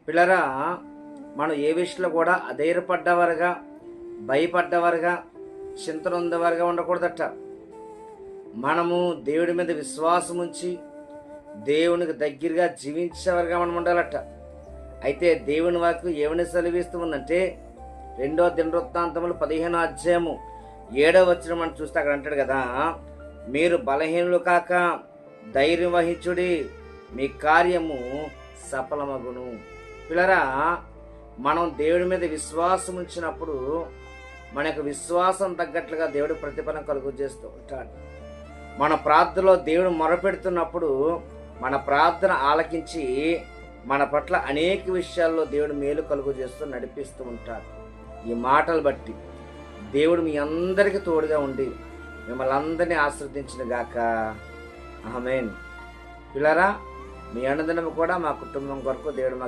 పిల్లరా, మనం ఏ విషయంలో కూడా అధైర్యపడ్డవారుగా, భయపడ్డవారుగా, చింతనొందేవారుగా ఉండకూడదట. మనము దేవుడి మీద విశ్వాసం ఉంచి దేవునికి దగ్గరగా జీవించేవారుగా మనం ఉండాలట. అయితే దేవుని వాక్యం ఏమని సెలవిస్తూ ఉందంటే, 2వ దినవృత్తాంతములు 15వ అధ్యాయము 7వ వచనం మనం చూస్తే అక్కడ అంటాడు కదా, మీరు బలహీనులు కాక ధైర్యం వహించుడి, మీ కార్యము సఫలమగును. పిల్లరా, మనం దేవుడి మీద విశ్వాసం ఉంచినప్పుడు మన యొక్క విశ్వాసం తగ్గట్లుగా దేవుడు ప్రతిఫలం కలుగు చేస్తూ ఉంటాడు. మన ప్రార్థనలో దేవుడు మొరపెడుతున్నప్పుడు మన ప్రార్థన ఆలకించి మన పట్ల అనేక విషయాల్లో దేవుడు మేలు కలుగు చేస్తూ నడిపిస్తూ ఉంటాడు. ఈ మాటలు బట్టి దేవుడు మీ అందరికీ తోడుగా ఉండి మిమ్మల్ని అందరినీ ఆశీర్వదించిన గాక. ఆమేన్. పిల్లరా, మీ అన్నదినము కూడా మా కుటుంబం కొరకు దేవుడు మాకు